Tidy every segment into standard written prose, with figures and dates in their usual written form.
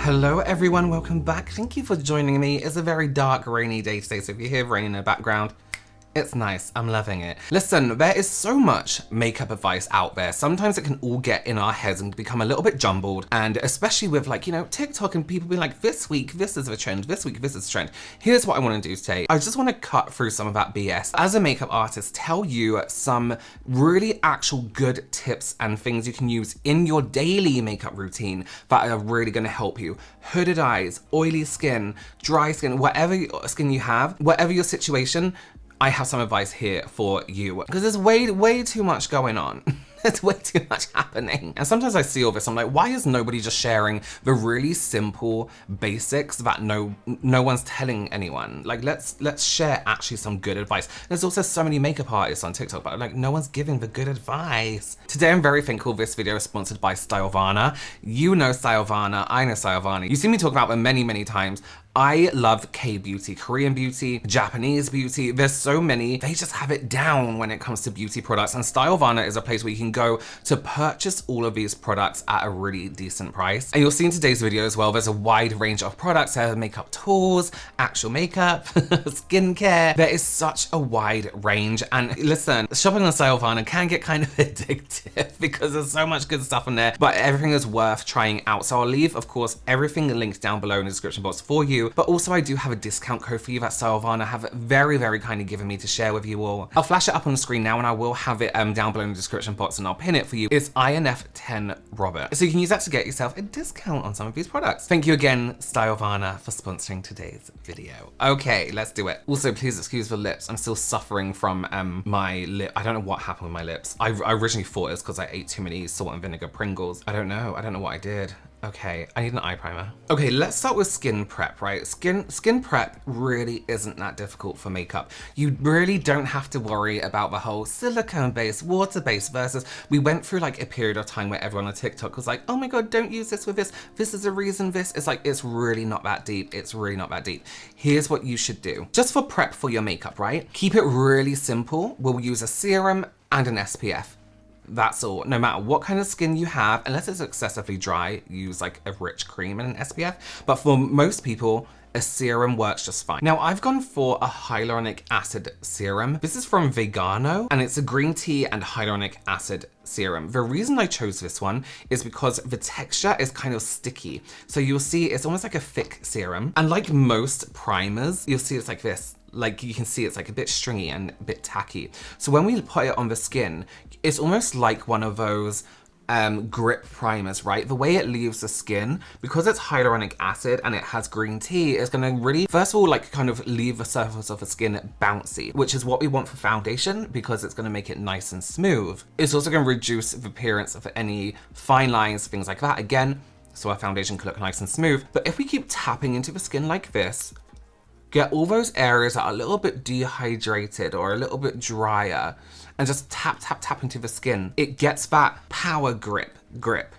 Hello everyone, welcome back. Thank you for joining me. It's a very dark, rainy day today, so if you hear rain in the background, it's nice, I'm loving it. Listen, there is so much makeup advice out there. Sometimes it can all get in our heads and become a little bit jumbled, and especially with like, you know, TikTok and people being like, this week, this is the trend, this week, this is the trend. Here's what I wanna do today. I just wanna cut through some of that BS. As a makeup artist, tell you some really actual good tips and things you can use in your daily makeup routine that are really gonna help you. Hooded eyes, oily skin, dry skin, whatever skin you have, whatever your situation, I have some advice here for you because there's way too much going on. There's way too much happening. And sometimes I see all this, I'm like, why is nobody just sharing the really simple basics that no one's telling anyone? Like, let's share actually some good advice. There's also so many makeup artists on TikTok, but like no one's giving the good advice. Today I'm very thankful this video is sponsored by Stylevana. You know Stylevana, I know Stylevana. You've seen me talk about them many times. I love K-beauty, Korean beauty, Japanese beauty. There's so many. They just have it down when it comes to beauty products, and Stylevana is a place where you can go to purchase all of these products at a really decent price. And you'll see in today's video as well, there's a wide range of products. There are makeup tools, actual makeup, skincare. There is such a wide range. And listen, shopping on Stylevana can get kind of addictive because there's so much good stuff on there, but everything is worth trying out. So I'll leave, of course, everything linked down below in the description box for you. But also I do have a discount code for you that Stylevana have very kindly given me to share with you all. I'll flash it up on the screen now, and I will have it down below in the description box, and I'll pin it for you. It's INF10 Robert. So you can use that to get yourself a discount on some of these products. Thank you again, Stylevana, for sponsoring today's video. Okay, let's do it. Also, please excuse the lips. I'm still suffering from my lip. I don't know what happened with my lips. I originally thought it was because I ate too many salt and vinegar Pringles. I don't know what I did. Okay, I need an eye primer. Okay, let's start with skin prep, right? Skin prep really isn't that difficult for makeup. You really don't have to worry about the whole silicone-based, water-based versus we went through like a period of time where everyone on TikTok was like, oh my God, don't use this with this. This is a reason this. It's like, it's really not that deep. It's really not that deep. Here's what you should do. Just for prep for your makeup, right? Keep it really simple. We'll use a serum and an SPF. That's all. No matter what kind of skin you have, unless it's excessively dry, use like a rich cream and an SPF. But for most people, a serum works just fine. Now, I've gone for a hyaluronic acid serum. This is from Vegano, and it's a green tea and hyaluronic acid serum. The reason I chose this one is because the texture is kind of sticky. So you'll see it's almost like a thick serum. And like most primers, you'll see it's like this. Like you can see it's like a bit stringy and a bit tacky. So when we put it on the skin, it's almost like one of those grip primers, right? The way it leaves the skin, because it's hyaluronic acid and it has green tea, it's gonna really, first of all, like kind of leave the surface of the skin bouncy, which is what we want for foundation because it's gonna make it nice and smooth. It's also gonna reduce the appearance of any fine lines, things like that, again, so our foundation can look nice and smooth. But if we keep tapping into the skin like this, get all those areas that are a little bit dehydrated or a little bit drier, and just tap into the skin. It gets that power grip,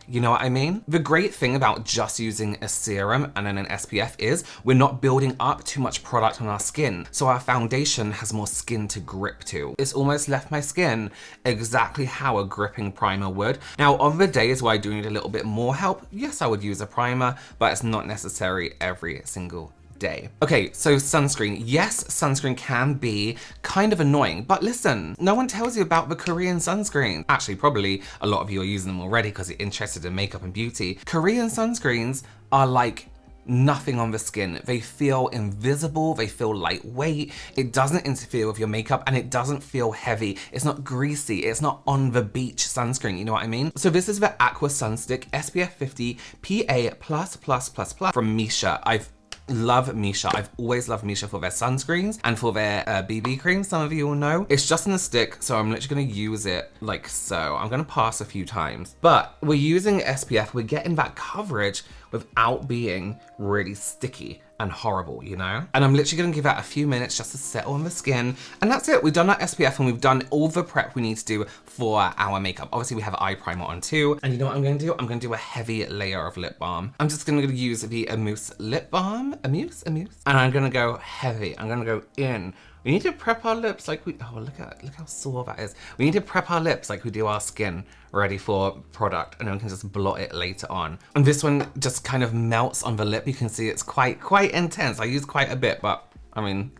you know what I mean? The great thing about just using a serum and then an SPF is we're not building up too much product on our skin, so our foundation has more skin to grip to. It's almost left my skin exactly how a gripping primer would. Now, on the days where I do need a little bit more help, yes, I would use a primer, but it's not necessary every single day. Okay, so sunscreen. Yes, sunscreen can be kind of annoying, but listen, no one tells you about the Korean sunscreen. Actually, probably a lot of you are using them already because you're interested in makeup and beauty. Korean sunscreens are like nothing on the skin. They feel invisible, they feel lightweight, it doesn't interfere with your makeup, and it doesn't feel heavy. It's not greasy, it's not on the beach sunscreen, you know what I mean? So this is the Aqua Sunstick SPF 50 PA++++ from Missha. Love Missha. I've always loved Missha for their sunscreens and for their BB cream, some of you will know. It's just in a stick, so I'm literally gonna use it like so. I'm gonna pass a few times. But we're using SPF, we're getting that coverage without being really sticky and horrible, you know? And I'm literally gonna give that a few minutes just to settle on the skin. And that's it, we've done our SPF and we've done all the prep we need to do for our makeup. Obviously we have eye primer on too. And you know what I'm gonna do? I'm gonna do a heavy layer of lip balm. I'm just gonna use the Amuse lip balm, Amuse? And I'm gonna go heavy. I'm gonna go in We need to prep our lips like we, oh, look how sore that is. We need to prep our lips like we do our skin ready for product, and then we can just blot it later on. And this one just kind of melts on the lip. You can see it's quite intense. I use quite a bit, but I mean,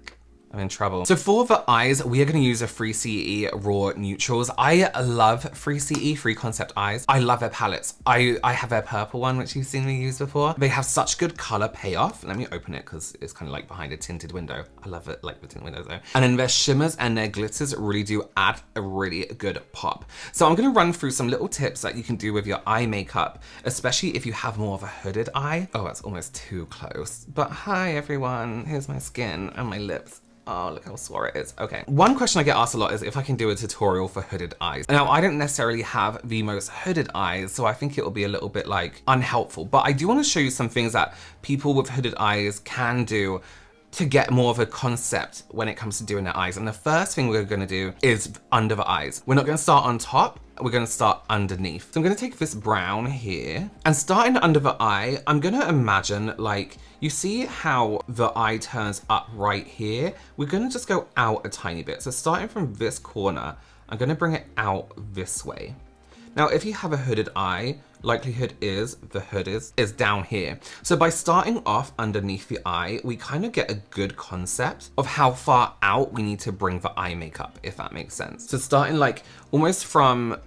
I'm in trouble. So for the eyes, we are going to use a Free CE Raw Neutrals. I love Free CE, Free Concept Eyes. I love their palettes. I have their purple one, which you've seen me use before. They have such good color payoff. Let me open it because it's kind of like behind a tinted window. I love it, like the tinted windows though. And then their shimmers and their glitters really do add a really good pop. So I'm going to run through some little tips that you can do with your eye makeup, especially if you have more of a hooded eye. Oh, that's almost too close. But hi everyone, here's my skin and my lips. Oh, look how sore it is. Okay. One question I get asked a lot is if I can do a tutorial for hooded eyes. Now, I don't necessarily have the most hooded eyes, so I think it will be a little bit like unhelpful, but I do want to show you some things that people with hooded eyes can do to get more of a concept when it comes to doing their eyes. And the first thing we're going to do is under the eyes. We're not going to start on top. We're going to start underneath. So I'm going to take this brown here and starting under the eye, I'm going to imagine like, you see how the eye turns up right here? We're going to just go out a tiny bit. So starting from this corner, I'm going to bring it out this way. Now, if you have a hooded eye, likelihood is the hood is down here. So by starting off underneath the eye, we kind of get a good concept of how far out we need to bring the eye makeup, if that makes sense. So starting like almost from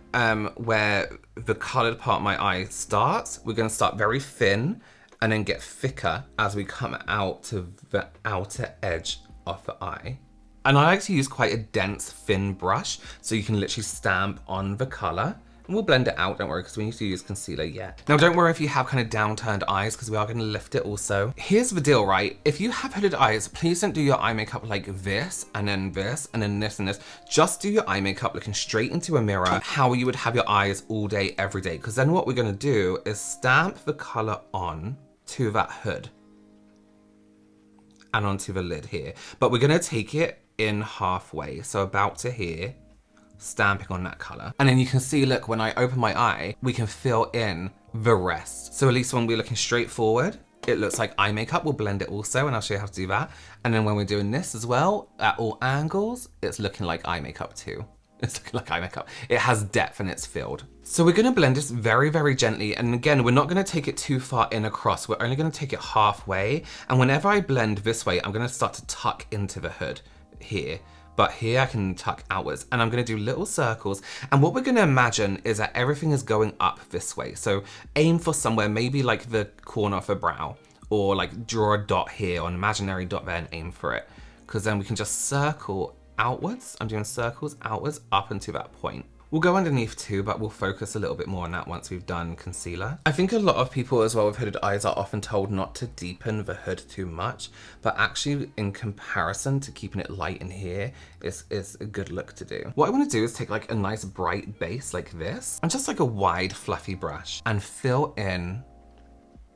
where the colored part of my eye starts, we're gonna start very thin and then get thicker as we come out to the outer edge of the eye. And I like to use quite a dense, thin brush so you can literally stamp on the color. And we'll blend it out, don't worry, because we need to use concealer yet. Now, don't worry if you have kind of downturned eyes, because we are going to lift it also. Here's the deal, right? If you have hooded eyes, please don't do your eye makeup like this, and then this, and then this, and this. Just do your eye makeup looking straight into a mirror, how you would have your eyes all day, every day. Because then what we're going to do is stamp the color on to that hood and onto the lid here. But we're going to take it in halfway, so about to here, stamping on that color. And then you can see, look, when I open my eye, we can fill in the rest. So at least when we're looking straight forward, it looks like eye makeup. We'll blend it also, and I'll show you how to do that. And then when we're doing this as well, at all angles, it's looking like eye makeup too. It's looking like eye makeup. It has depth and it's filled. So we're gonna blend this very, very gently. And again, we're not gonna take it too far in across. We're only gonna take it halfway. And whenever I blend this way, I'm gonna start to tuck into the hood here. But here I can tuck outwards, and I'm gonna do little circles. And what we're gonna imagine is that everything is going up this way. So aim for somewhere, maybe like the corner of a brow, or like draw a dot here, or an imaginary dot there, and aim for it. Because then we can just circle outwards. I'm doing circles outwards up into that point. We'll go underneath too, but we'll focus a little bit more on that once we've done concealer. I think a lot of people as well with hooded eyes are often told not to deepen the hood too much, but actually in comparison to keeping it light in here is a good look to do. What I want to do is take like a nice bright base like this, and just like a wide fluffy brush, and fill in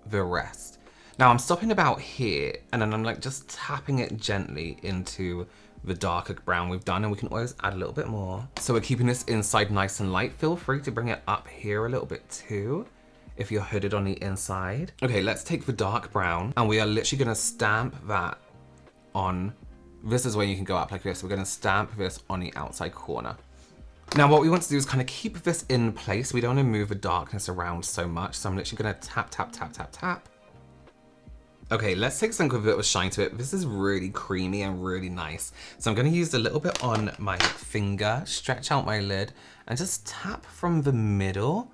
the rest. Now I'm stopping about here, and then I'm like just tapping it gently into the darker brown we've done, and we can always add a little bit more. So we're keeping this inside nice and light. Feel free to bring it up here a little bit too, if you're hooded on the inside. Okay, let's take the dark brown, and we are literally gonna stamp that on. This is where you can go up like this. We're gonna stamp this on the outside corner. Now what we want to do is kind of keep this in place. We don't want to move the darkness around so much. So I'm literally gonna tap, tap, tap, tap, tap. Okay, let's take something with a bit of shine to it. This is really creamy and really nice. So I'm gonna use a little bit on my finger, stretch out my lid, and just tap from the middle.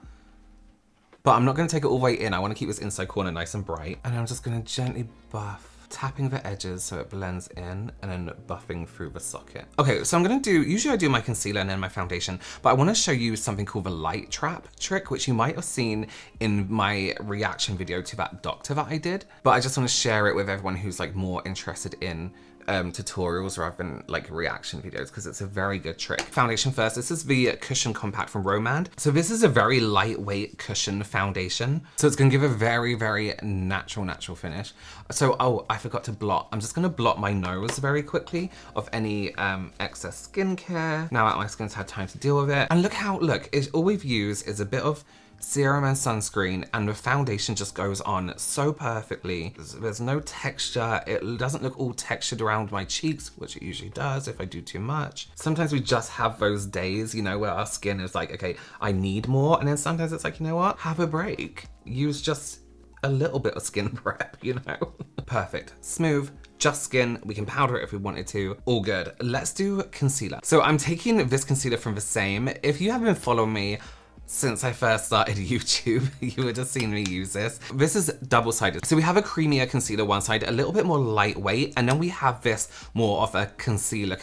But I'm not gonna take it all the way in. I wanna keep this inside corner nice and bright. And I'm just gonna gently buff, tapping the edges so it blends in, and then buffing through the socket. Okay, so I'm gonna do, usually I do my concealer and then my foundation, but I wanna show you something called the light trap trick, which you might have seen in my reaction video to that doctor that I did. But I just wanna share it with everyone who's like more interested in tutorials rather than like reaction videos, because it's a very good trick. Foundation first. This is the Cushion Compact from Romand. So this is a very lightweight cushion foundation. So it's gonna give a very, very natural finish. So, oh, I forgot to blot. I'm just gonna blot my nose very quickly of any excess skincare. Now that my skin's had time to deal with it. And look how, look, all we've used is a bit of serum and sunscreen, and the foundation just goes on so perfectly. There's no texture. It doesn't look all textured around my cheeks, which it usually does if I do too much. Sometimes we just have those days, you know, where our skin is like, okay, I need more. And then sometimes it's like, you know what? Have a break. Use just a little bit of skin prep, you know? Perfect. Smooth. Just skin, we can powder it if we wanted to, all good. Let's do concealer. So I'm taking this concealer from the same. If you have been following me since I first started YouTube, you would have seen me use this. This is double-sided. So we have a creamier concealer one side, a little bit more lightweight, and then we have this more of a concealer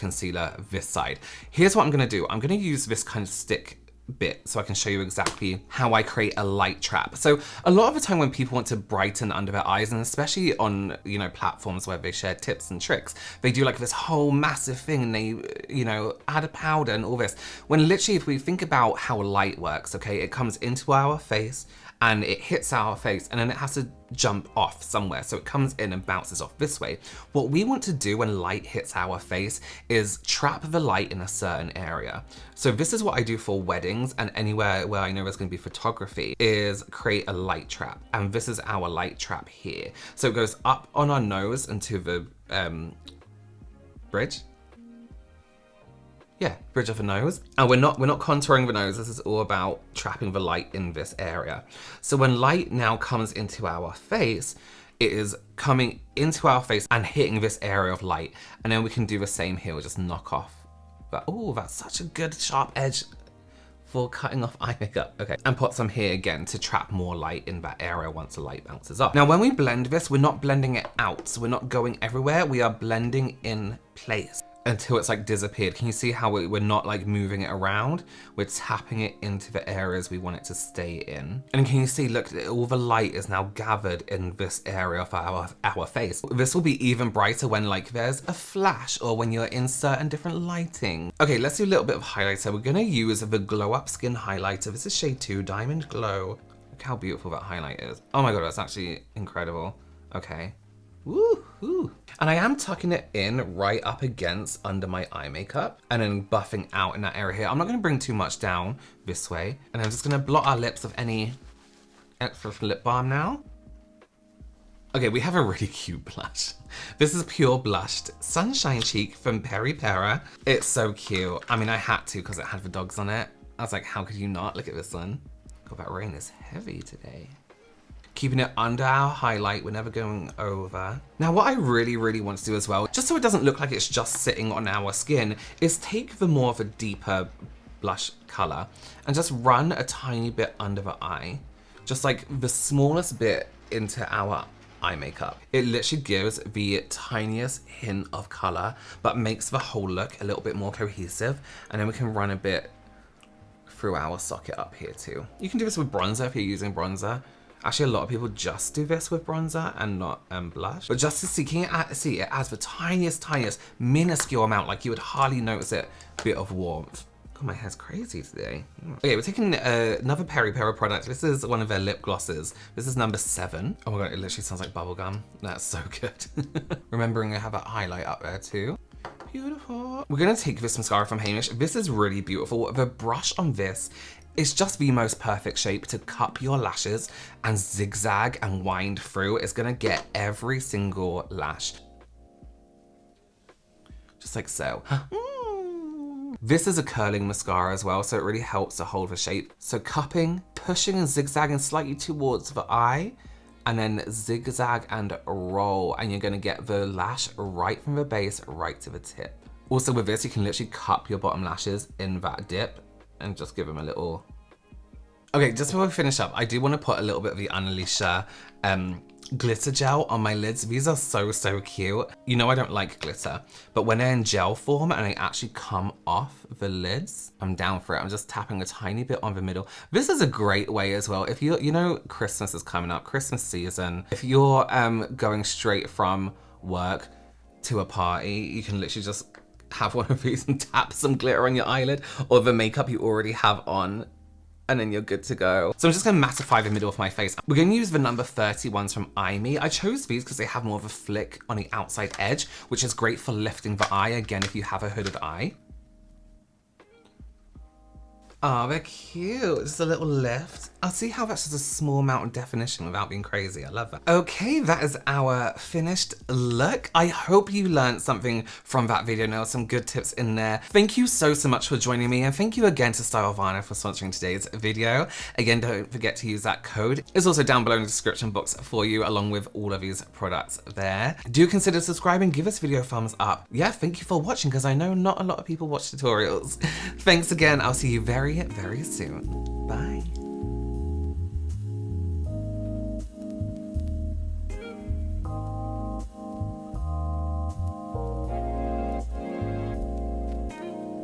this side. Here's what I'm gonna do. I'm gonna use this kind of stick bit so I can show you exactly how I create a light trap. So a lot of the time when people want to brighten under their eyes, and especially on, you know, platforms where they share tips and tricks, they do like this whole massive thing and they, you know, add a powder and all this. When literally, if we think about how light works, okay, it comes into our face and it hits our face and then it has to jump off somewhere. So it comes in and bounces off this way. What we want to do when light hits our face is trap the light in a certain area. So this is what I do for weddings and anywhere where I know there's gonna be photography, is create a light trap. And this is our light trap here. So it goes up on our nose into the bridge. Yeah, bridge of the nose. And we're not contouring the nose. This is all about trapping the light in this area. So when light now comes into our face, it is coming into our face and hitting this area of light. And then we can do the same here. We'll just knock off that. Oh, that's such a good sharp edge for cutting off eye makeup. Okay, and put some here again to trap more light in that area once the light bounces off. Now, when we blend this, we're not blending it out. So we're not going everywhere. We are blending in place until it's like disappeared. Can you see how we're not like moving it around? We're tapping it into the areas we want it to stay in. And can you see, look, all the light is now gathered in this area of our face. This will be even brighter when like there's a flash or when you're in certain different lighting. Okay, let's do a little bit of highlighter. We're gonna use the Glow Up Skin Highlighter. This is shade 2, Diamond Glow. Look how beautiful that highlight is. Oh my God, that's actually incredible. Okay. Woohoo! And I am tucking it in right up against under my eye makeup and then buffing out in that area here. I'm not gonna bring too much down this way. And I'm just gonna blot our lips of any extra lip balm now. Okay, we have a really cute blush. This is Pure Blushed Sunshine Cheek from Peri Pera. It's so cute. I mean, I had to because it had the dogs on it. I was like, how could you not? Look at this one. God, that rain is heavy today. Keeping it under our highlight, we're never going over. Now what I really want to do as well, just so it doesn't look like it's just sitting on our skin, is take the more of a deeper blush color and just run a tiny bit under the eye. Just like the smallest bit into our eye makeup. It literally gives the tiniest hint of color, but makes the whole look a little bit more cohesive. And then we can run a bit through our socket up here too. You can do this with bronzer if you're using bronzer. Actually, a lot of people just do this with bronzer and not blush. But just to see, can you see it adds the tiniest minuscule amount, like you would hardly notice it, bit of warmth. God, my hair's crazy today. Okay, we're taking another Peri Pera product. This is one of their lip glosses. This is number 7. Oh my God, it literally sounds like bubblegum. That's so good. Remembering I have a highlight up there too. Beautiful. We're gonna take this mascara from Hamish. This is really beautiful. The brush on this is just the most perfect shape to cup your lashes and zigzag and wind through. It's gonna get every single lash. Just like so. This is a curling mascara as well, so it really helps to hold the shape. So cupping, pushing and zigzagging slightly towards the eye, and then zigzag and roll, and you're gonna get the lash right from the base right to the tip. Also with this, you can literally cup your bottom lashes in that dip and just give them a little. Okay, just before we finish up, I do want to put a little bit of the Annalisa glitter gel on my lids. These are so cute. You know I don't like glitter, but when they're in gel form and they actually come off the lids, I'm down for it. I'm just tapping a tiny bit on the middle. This is a great way as well. If you know, Christmas is coming up, Christmas season. If you're going straight from work to a party, you can literally just have one of these and tap some glitter on your eyelid or the makeup you already have on, and then you're good to go. So I'm just gonna mattify the middle of my face. We're gonna use the number 30 ones from EyeMe. I chose these because they have more of a flick on the outside edge, which is great for lifting the eye, again, if you have a hooded eye. Oh, they're cute. Just a little lift. I'll see how that's just a small amount of definition without being crazy. I love that. Okay, that is our finished look. I hope you learned something from that video. There were some good tips in there. Thank you so much for joining me, and thank you again to Stylovana for sponsoring today's video. Again, don't forget to use that code. It's also down below in the description box for you, along with all of these products there. Do consider subscribing, give this video a thumbs up. Yeah, thank you for watching, because I know not a lot of people watch tutorials. Thanks again. I'll see you very, very soon. Bye.